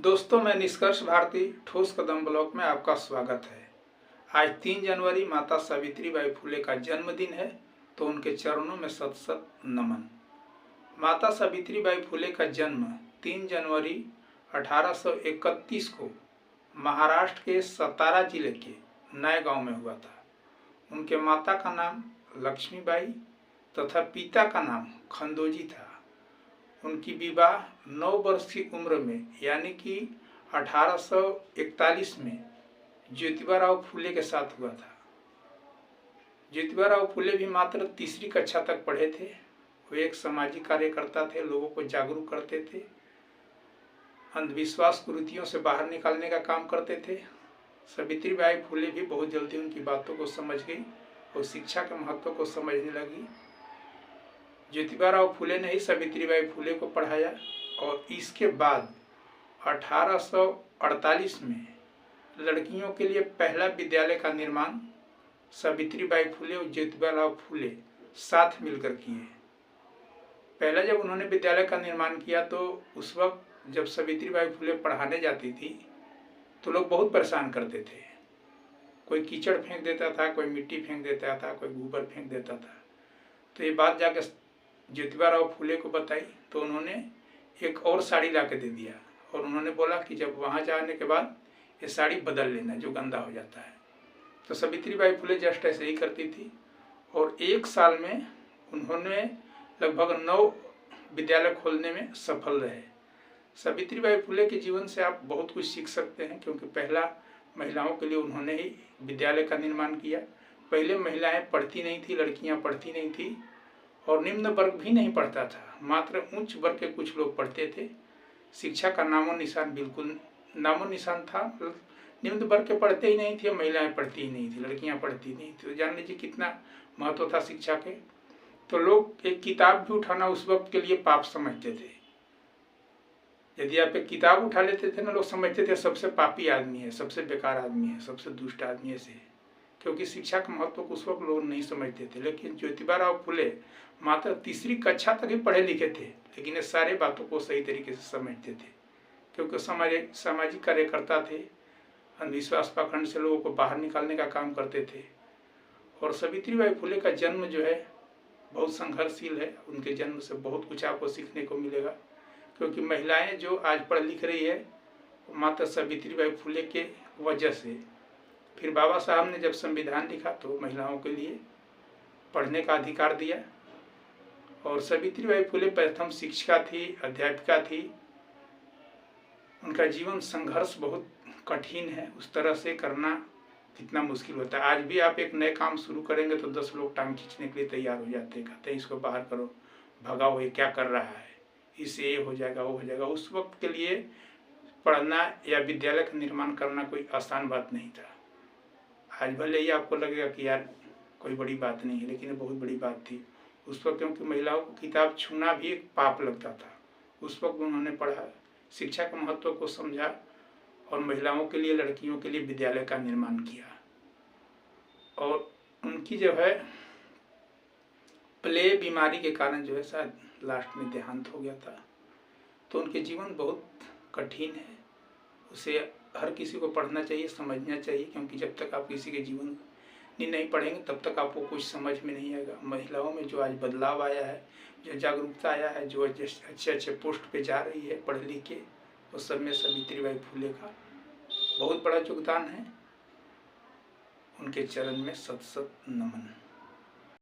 दोस्तों, मैं निष्कर्ष भारती ठोस कदम ब्लॉग में आपका स्वागत है। आज 3 जनवरी माता सावित्रीबाई फुले का जन्मदिन है, तो उनके चरणों में शत शत नमन। माता सावित्रीबाई फुले का जन्म 3 जनवरी 1831 को महाराष्ट्र के सतारा जिले के नए गांव में हुआ था। उनके माता का नाम लक्ष्मीबाई तथा पिता का नाम खंदोजी था। उनकी विवाह 9 वर्ष की उम्र में यानी कि 1841 में ज्योतिबाराव फुले के साथ हुआ था। ज्योतिबाराव फुले भी मात्र तीसरी कक्षा तक पढ़े थे। वे एक सामाजिक कार्यकर्ता थे, लोगों को जागरूक करते थे, अंधविश्वास कुरीतियों से बाहर निकालने का काम करते थे। सावित्रीबाई फुले भी बहुत जल्दी उनकी बातों को समझ गई और शिक्षा के महत्व को समझने लगी। ज्योतिबाराव फुले ने ही सावित्रीबाई फुले को पढ़ाया और इसके बाद 1848 में लड़कियों के लिए पहला विद्यालय का निर्माण सावित्रीबाई फुले और ज्योतिबाराव फुले साथ मिलकर किए। पहला जब उन्होंने विद्यालय का निर्माण किया तो उस वक्त जब सावित्रीबाई फुले पढ़ाने जाती थी तो लोग बहुत परेशान करते थे। कोई कीचड़ फेंक देता था, कोई मिट्टी फेंक देता था, कोई गोबर फेंक देता था। तो ये बात जाकर ज्योतिबाराव फुले को बताई तो उन्होंने एक और साड़ी ला के दे दिया और उन्होंने बोला कि जब वहाँ जाने के बाद ये साड़ी बदल लेना जो गंदा हो जाता है। तो सावित्रीबाई फुले जस्ट ऐसे ही करती थी और 1 साल में उन्होंने लगभग 9 विद्यालय खोलने में सफल रहे। सावित्रीबाई फुले के जीवन से आप बहुत कुछ सीख सकते हैं, क्योंकि पहला महिलाओं के लिए उन्होंने ही विद्यालय का निर्माण किया। पहले महिलाएं पढ़ती नहीं थी, लड़कियां पढ़ती नहीं थी और निम्न वर्ग भी नहीं पढ़ता था, मात्र उच्च वर्ग के कुछ लोग पढ़ते थे। शिक्षा का नामो निशान बिल्कुल नामो निशान था। निम्न वर्ग के पढ़ते ही नहीं थे, महिलाएं पढ़ती ही नहीं थी, लड़कियां पढ़ती नहीं थी। तो जान लीजिए कितना महत्व था शिक्षा के। तो लोग एक किताब भी उठाना उस वक्त के लिए पाप समझते थे। यदि आप एक किताब उठा लेते थे ना, लोग समझते थे सबसे पापी आदमी है, सबसे बेकार आदमी है, सबसे दुष्ट आदमी है से, क्योंकि शिक्षा का महत्व को उस वक्त लोग नहीं समझते थे। लेकिन ज्योतिबाराव फुले मात्र तीसरी कक्षा तक ही पढ़े लिखे थे, लेकिन ये सारे बातों को सही तरीके से समझते थे, क्योंकि सामाजिक कार्यकर्ता थे। अंधविश्वास पाखंड से लोगों को बाहर निकालने का काम करते थे। और सावित्रीबाई फुले का जन्म जो है बहुत संघर्षशील है। उनके जन्म से बहुत कुछ आपको सीखने को मिलेगा, क्योंकि महिलाएं जो आज पढ़ लिख रही है मात्र सावित्रीबाई फुले के वजह से। फिर बाबा साहब ने जब संविधान लिखा तो महिलाओं के लिए पढ़ने का अधिकार दिया। और सावित्रीबाई फुले प्रथम शिक्षिका थी, अध्यापिका थी। उनका जीवन संघर्ष बहुत कठिन है, उस तरह से करना कितना मुश्किल होता है। आज भी आप एक नए काम शुरू करेंगे तो 10 लोग टांग खींचने के लिए तैयार हो जाते हैं, कहते हैं इसको बाहर करो, भगाओ, ये क्या कर रहा है, इससे ये हो जाएगा, वो हो जाएगा। उस वक्त के लिए पढ़ना या विद्यालय का निर्माण करना कोई आसान बात नहीं था। आज भले ही आपको लगेगा कि यार कोई बड़ी बात नहीं है, लेकिन ये बहुत बड़ी बात थी उस वक्त, क्योंकि महिलाओं को किताब छूना भी एक पाप लगता था। उस वक्त उन्होंने पढ़ा, शिक्षा के महत्व को समझा और महिलाओं के लिए, लड़कियों के लिए विद्यालय का निर्माण किया। और उनकी जो है प्ले बीमारी के कारण जो है शायद लास्ट में देहांत हो गया था। तो उनके जीवन बहुत कठिन है। उसे हर किसी को पढ़ना चाहिए, समझना चाहिए, क्योंकि जब तक आप किसी के जीवन नहीं पढ़ेंगे तब तक आपको कुछ समझ में नहीं आएगा। महिलाओं में जो आज बदलाव आया है, जो जागरूकता आया है, जो अच्छे पोस्ट पे जा रही है पढ़ लिख के, उस सब में सावित्रीबाई फुले का बहुत बड़ा योगदान है। उनके चरण में शत शत नमन।